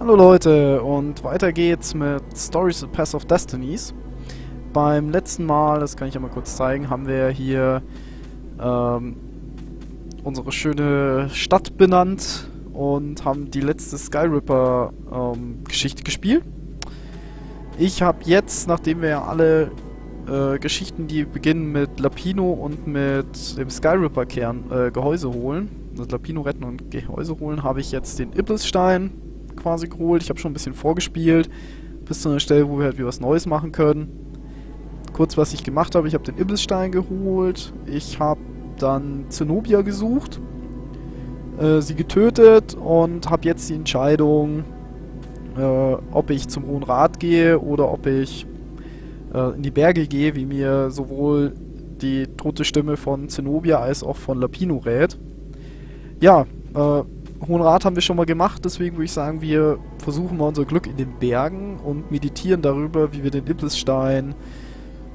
Hallo Leute, und weiter geht's mit Stories of Path of Destinies. Beim letzten Mal, das kann ich ja mal kurz zeigen, haben wir hier unsere schöne Stadt benannt und haben die letzte Skyripper Geschichte gespielt. Ich habe jetzt, nachdem wir ja alle Geschichten, die beginnen mit Lapino und mit dem Skyripper-Kern Gehäuse holen, das Lapino retten und Gehäuse holen, habe ich jetzt den Iblisstein quasi geholt. Ich habe schon ein bisschen vorgespielt, bis zu einer Stelle, wo wir halt wieder was Neues machen können. Kurz, was ich gemacht habe, ich habe den Iblisstein geholt, ich habe dann Zenobia gesucht, sie getötet und habe jetzt die Entscheidung, ob ich zum Hohen Rat gehe oder ob ich in die Berge gehe, wie mir sowohl die tote Stimme von Zenobia als auch von Lapino rät. Ja, Hohen Rat haben wir schon mal gemacht, deswegen würde ich sagen, wir versuchen mal unser Glück in den Bergen und meditieren darüber, wie wir den Iblisstein,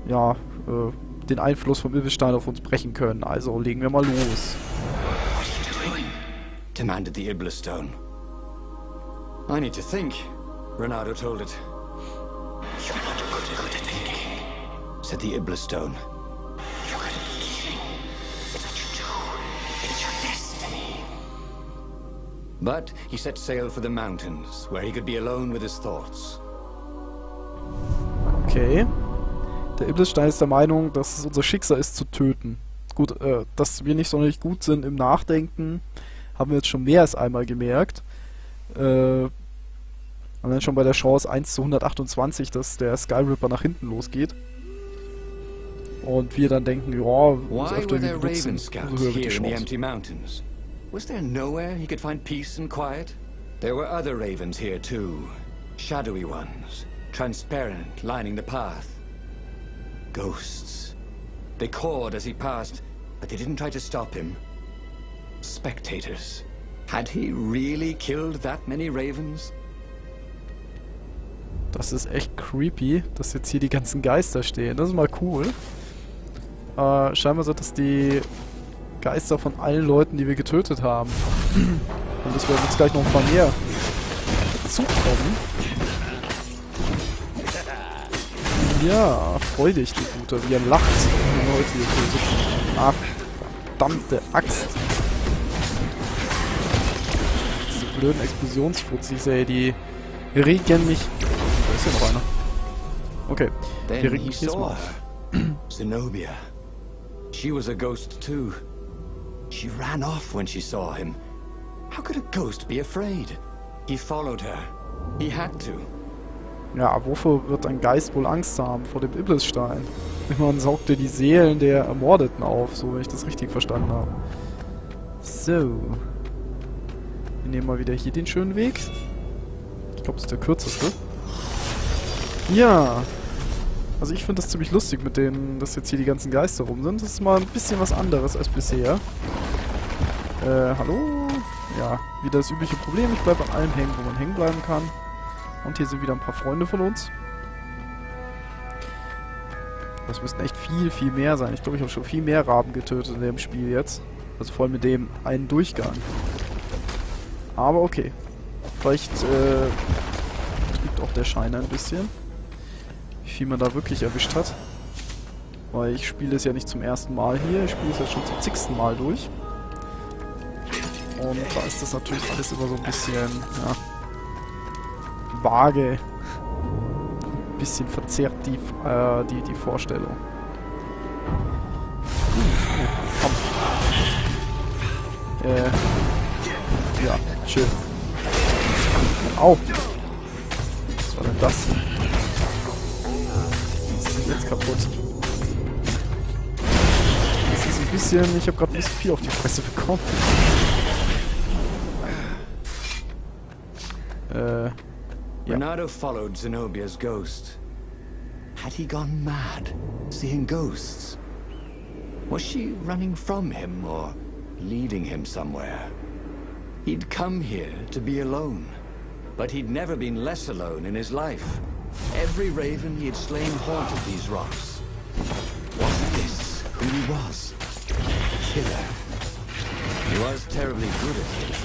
ja, den Einfluss vom Iblisstein auf uns brechen können. Also legen wir mal los. What are you doing? Demanded the Iblistone. I need to think, Renato told it. You're not good at thinking, said the Iblistone. You're good at eating. It's what you do. It's your destiny. But he set sail for the mountains, where he could be alone with his thoughts. Okay. Der Iblisstein ist der Meinung, dass es unser Schicksal ist, zu töten. Gut, dass wir nicht sonderlich gut sind im Nachdenken, haben wir jetzt schon mehr als einmal gemerkt. Und dann schon bei der Chance 1 zu 128, dass der Skyripper nach hinten losgeht. Und wir dann denken, ja, umso öfter wir benutzen, umso höher wird die Chance. Was there nowhere he could find peace and quiet? There were other ravens here too. Shadowy ones, transparent, lining the path. Ghosts. They cawed as he passed, but they didn't try to stop him. Spectators. Had he really killed that many ravens? Das ist echt creepy, dass jetzt hier die ganzen Geister stehen. Das ist mal cool. Scheinbar sind das die Geister von allen Leuten, die wir getötet haben. Und es werden jetzt gleich noch ein paar mehr dazukommen. Ja, freu dich, du Guter, wie er lacht, wenn wir heute hier so sitzen. Ach, verdammte Axt. Diese blöden Explosionsfuzis, ey, die regen mich... Da ist ja noch einer. Okay, die regen mich jetzt mal auf. Zenobia. She was a ghost too. She ran off when she saw him. How could a ghost be afraid? He followed her. He had to. Ja, wofür wird ein Geist wohl Angst haben? Vor dem Iblisstein. Man saugte die Seelen der Ermordeten auf, so wenn ich das richtig verstanden habe. So. Wir nehmen mal wieder hier den schönen Weg. Ich glaube, das ist der kürzeste. Ja. Also ich finde das ziemlich lustig mit denen, dass jetzt hier die ganzen Geister rum sind. Das ist mal ein bisschen was anderes als bisher. Hallo? Ja, wieder das übliche Problem. Ich bleibe an allem hängen, wo man hängen bleiben kann. Und hier sind wieder ein paar Freunde von uns. Das müssten echt viel, viel mehr sein. Ich glaube, ich habe schon viel mehr Raben getötet in dem Spiel jetzt. Also vor allem mit dem einen Durchgang. Aber okay. Vielleicht trügt auch der Schein ein bisschen. Wie viel man da wirklich erwischt hat. Weil ich spiele es ja nicht zum ersten Mal hier. Ich spiele es ja schon zum zigsten Mal durch. Und da ist das natürlich alles immer so ein bisschen, ja, vage. Ein bisschen verzerrt die Vorstellung. Komm. Ja, chill. Au! Was war denn das? Was ist jetzt kaputt? Das ist ein bisschen... Ich habe gerade ein bisschen viel auf die Fresse bekommen. Yeah. Renato followed Zenobia's ghost. Had he gone mad, seeing ghosts? Was she running from him or leading him somewhere? He'd come here to be alone, but he'd never been less alone in his life. Every raven he had slain haunted these rocks. Was this who he was? A killer. He was terribly good at it.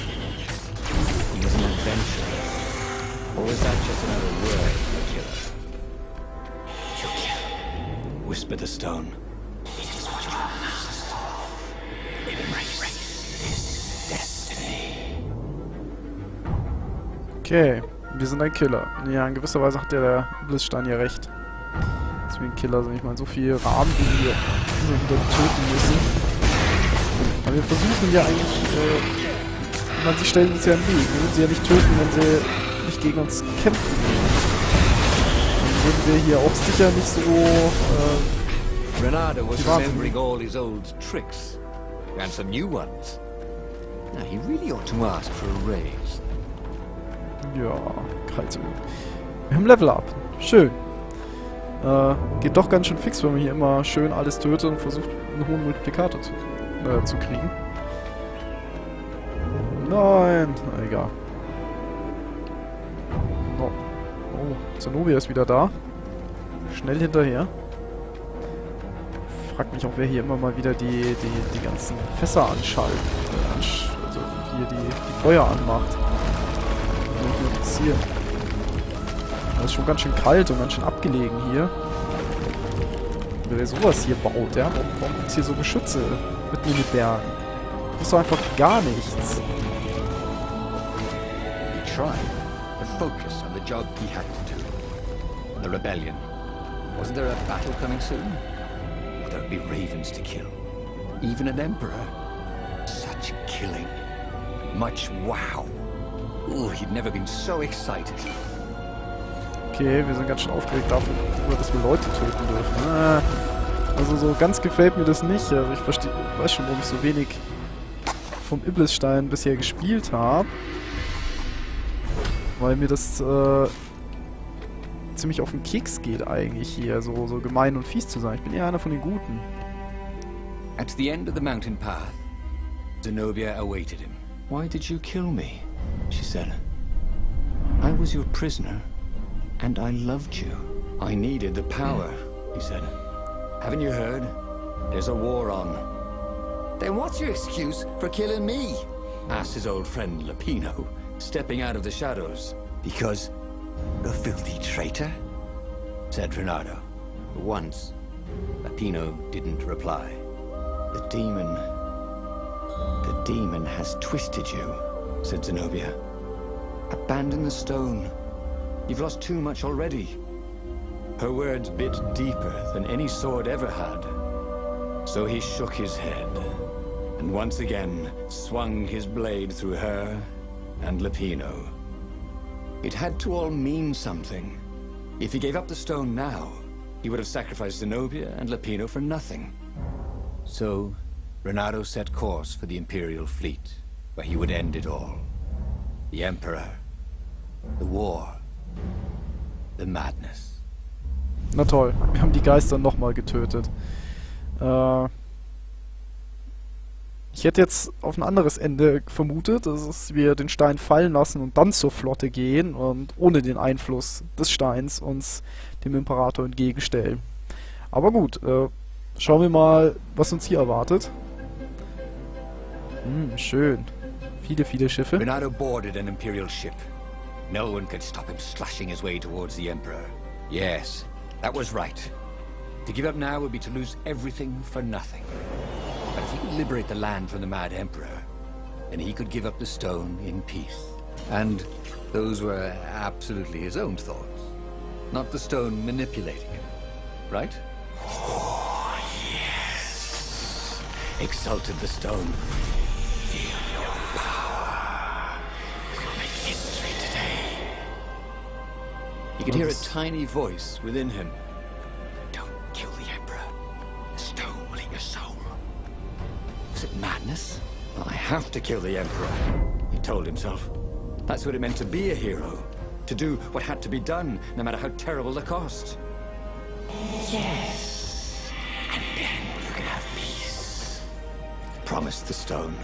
He was an adventurer. Or is that just another word for killer? You kill, whispered the stone. It is what your masters do. Embrace this destiny. Okay, wir sind ein Killer. Ja, in gewisser Weise hat der Blitzstein ja recht. Dass wir ein Killer sind. Ich meine, so viel Rahmen, die wir so wieder töten müssen. Aber wir versuchen ja eigentlich, ich meine, sie stellen uns ja im Weg. Wir würden sie ja nicht töten, wenn sie nicht gegen uns kämpfen. Dann würden wir hier auch sicher nicht so, Renato was remembering all his old tricks. And some new ones. Now, he really ought to ask for a raise. ja, kalt. Wir haben Level Up. Schön. Geht doch ganz schön fix, wenn man hier immer schön alles tötet und versucht, einen hohen Multiplikator zu kriegen. Nein, na egal. Oh, oh, Zenobia ist wieder da. Schnell hinterher. Frag mich auch, wer hier immer mal wieder die ganzen Fässer anschaltet. Also hier die Feuer anmacht. Würde mich interessieren. Das ist schon ganz schön kalt und ganz schön abgelegen hier. Wer sowas hier baut, ja? Warum gibt es hier so Geschütze mitten in den Bergen? Das ist doch einfach gar nichts. He tried to focus on the job he had to do. The rebellion. Wasn't there a battle coming soon? Or there'd be ravens to kill. Even an emperor. Such killing. Much wow. Oh, he'd never been so excited. Okay, wir sind ganz schön aufgeregt darüber, dass wir Leute töten dürfen. Also so ganz gefällt mir das nicht. Also ich weiß schon, warum ich so wenig vom Iblisstein bisher gespielt habe. Weil mir das ziemlich auf den Keks geht eigentlich hier, so gemein und fies zu sein. Ich bin eher einer von den Guten. At the end of the mountain path, Zenobia awaited him. Why did you kill me? She said. I was your prisoner. And I loved you. I needed the power, he said. Haven't you heard? There's a war on. Then what's your excuse for killing me? Asked his old friend Lapino, stepping out of the shadows. Because the filthy traitor? Said Renato. Once, Lapino didn't reply. The demon has twisted you, said Zenobia. Abandon the stone. You've lost too much already. Her words bit deeper than any sword ever had. So he shook his head, and once again swung his blade through her and Lapino. It had to all mean something. If he gave up the stone now, he would have sacrificed Zenobia and Lapino for nothing. So, Renato set course for the Imperial fleet, where he would end it all. The Emperor, the war, the madness. Na toll, wir haben die Geister nochmal getötet. Ich hätte jetzt auf ein anderes Ende vermutet, dass wir den Stein fallen lassen und dann zur Flotte gehen und ohne den Einfluss des Steins uns dem Imperator entgegenstellen. Aber gut, schauen wir mal, was uns hier erwartet. Schön. Viele Schiffe. Renato boarded an Imperial ship. No one could stop him slashing his way towards the Emperor. Yes, that was right. To give up now would be to lose everything for nothing. But if he could liberate the land from the Mad Emperor, then he could give up the stone in peace. And those were absolutely his own thoughts, not the stone manipulating him, right? Oh, yes, exulted the stone. Feel your power. You'll make history today. He could hear a tiny voice within him. Don't kill the Emperor. The stone will eat your soul. Was it madness? I have to kill the Emperor, he told himself. That's what it meant to be a hero. To do what had to be done, no matter how terrible the cost. Yes. And then you can have peace. Promised the stone.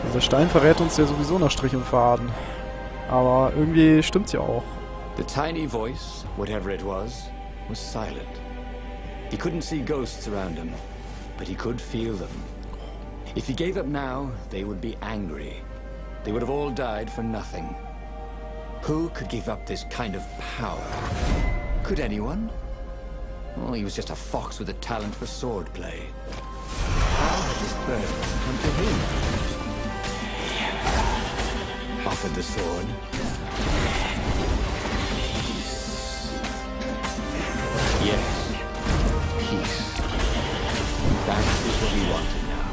Dieser Stein verrät uns ja sowieso nach Strich und Faden. Aber irgendwie stimmt's ja auch. The tiny voice, whatever it was silent. He couldn't see ghosts around him, but he could feel them. If he gave up now, they would be angry, they would have all died for nothing. Who could give up this kind of power? Could anyone? Oh, he was just a fox with a talent for swordplay. How had this burden come to him? Offered the sword. Yes, peace. That is what we wanted now.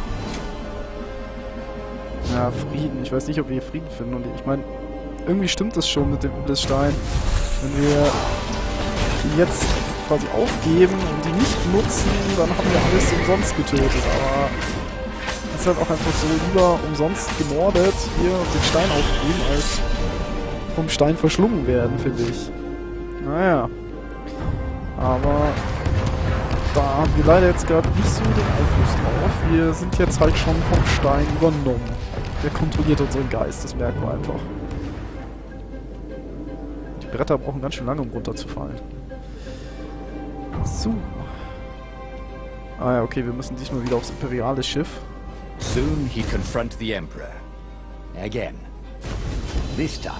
Ja, Frieden. Ich weiß nicht, ob wir hier Frieden finden. Und ich meine, irgendwie stimmt das schon mit dem Stein. Wenn wir die jetzt quasi aufgeben und die nicht nutzen, dann haben wir alles umsonst getötet. Aber es ist halt auch einfach so lieber umsonst gemordet, hier den Stein aufgeben, als vom Stein verschlungen werden, finde ich. Naja. Aber da haben wir leider jetzt gerade nicht so den Einfluss drauf. Wir sind jetzt halt schon vom Stein übernommen. Der kontrolliert unseren Geist, das merken wir einfach. Die Bretter brauchen ganz schön lange, um runterzufallen. So. Ah ja, okay, wir müssen diesmal wieder aufs imperiale Schiff. Soon he'd confront the Emperor. Again. This time,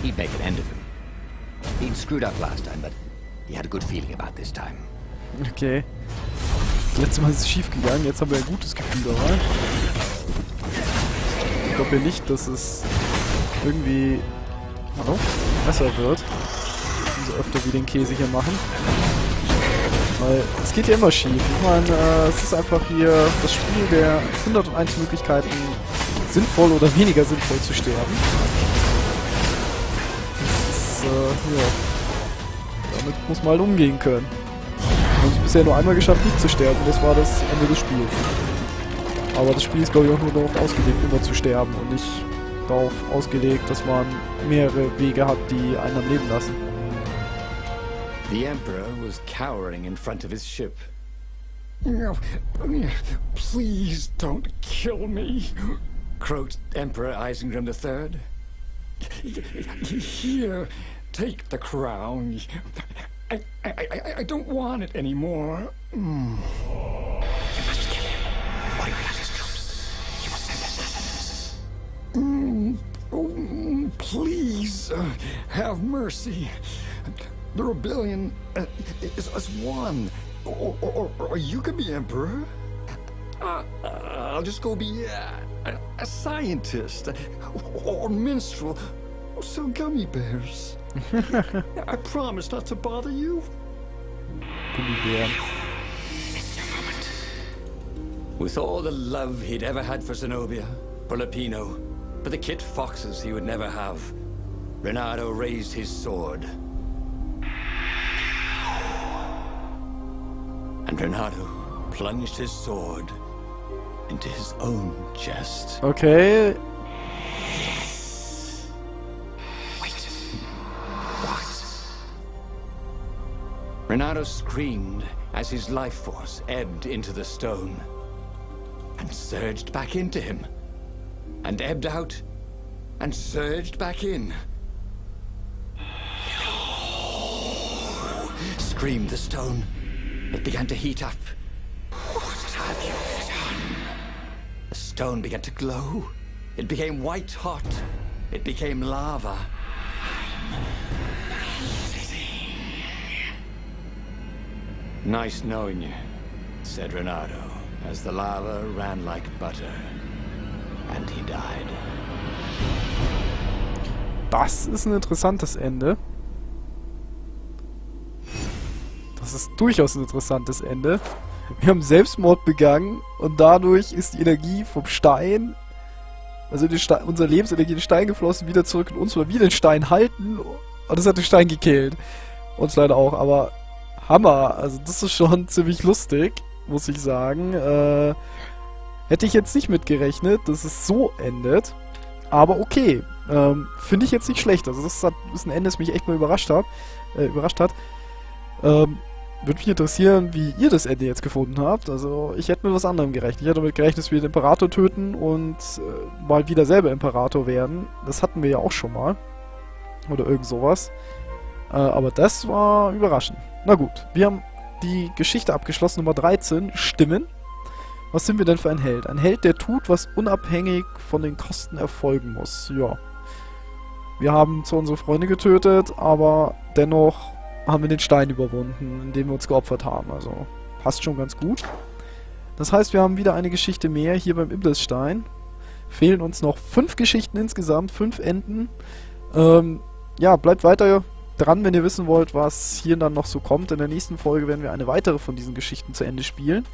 he'd make an end of him. He'd screwed up last time, but he had a good feeling about this time. Okay. Das letzte Mal ist es schief gegangen, jetzt haben wir ein gutes Gefühl dabei. Ich glaube ja nicht, dass es irgendwie besser wird. So öfter wie den Käse hier machen. Weil es geht ja immer schief. Ich meine, es ist einfach hier das Spiel der 101 Möglichkeiten, sinnvoll oder weniger sinnvoll zu sterben. Das ist, ja. Damit muss man halt umgehen können. Wir haben es bisher nur einmal geschafft, nicht zu sterben. Das war das Ende des Spiels. Aber das Spiel ist, glaube ich, auch nur darauf ausgelegt, immer zu sterben und nicht darauf ausgelegt, dass man mehrere Wege hat, die einen am Leben lassen. The Emperor was cowering in front of his ship. Please don't kill me. Croaked Emperor Eisengram III. Here, take the crown. I don't want it anymore. You must kill him, or you will have his troops. He will send assassins. Please, have mercy. The rebellion is won. Or you can be emperor. I'll just go be a scientist. Or minstrel. So gummy bears. I promise not to bother you. Gummibären. With all the love he'd ever had for Zenobia, for Lupino, for the kit foxes he would never have, Renato raised his sword. And Renato plunged his sword into his own chest. Okay. Wait. What? Renato screamed as his life force ebbed into the stone and surged back into him, and ebbed out and surged back in. Screamed the stone. It began to heat up. What have you done? The stone began to glow. It became white hot. It became lava. Nice knowing you, said Renato, as the lava ran like butter. And he died. Das ist ein interessantes Ende. Das ist durchaus ein interessantes Ende. Wir haben Selbstmord begangen und dadurch ist die Energie vom Stein, also unsere Lebensenergie in den Stein geflossen, wieder zurück in uns, weil wir den Stein halten und das hat den Stein gekillt. Uns leider auch, aber Hammer. Also das ist schon ziemlich lustig, muss ich sagen. Hätte ich jetzt nicht mitgerechnet, dass es so endet. Aber okay. Finde ich jetzt nicht schlecht. Also das ist ein Ende, das mich echt mal überrascht hat. Würde mich interessieren, wie ihr das Ende jetzt gefunden habt. Also ich hätte mit was anderem gerechnet. Ich hätte damit gerechnet, dass wir den Imperator töten und mal wieder selber Imperator werden. Das hatten wir ja auch schon mal. Oder irgend sowas. Aber das war überraschend. Na gut, wir haben die Geschichte abgeschlossen, Nummer 13, Stimmen. Was sind wir denn für ein Held? Ein Held, der tut, was unabhängig von den Kosten erfolgen muss. Ja. Wir haben zwar unsere Freunde getötet, aber dennoch haben wir den Stein überwunden, indem wir uns geopfert haben. Also passt schon ganz gut. Das heißt, wir haben wieder eine Geschichte mehr hier beim Iblesstein. Fehlen uns noch 5 Geschichten insgesamt, 5 Enden. Ja, bleibt weiter dran, wenn ihr wissen wollt, was hier dann noch so kommt. In der nächsten Folge werden wir eine weitere von diesen Geschichten zu Ende spielen.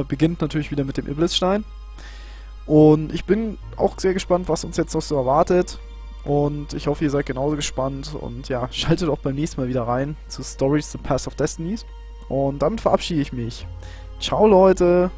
Beginnt natürlich wieder mit dem Iblesstein. Und ich bin auch sehr gespannt, was uns jetzt noch so erwartet. Und ich hoffe, ihr seid genauso gespannt. Und ja, schaltet auch beim nächsten Mal wieder rein zu Stories, the Path of Destinies. Und damit verabschiede ich mich. Ciao, Leute!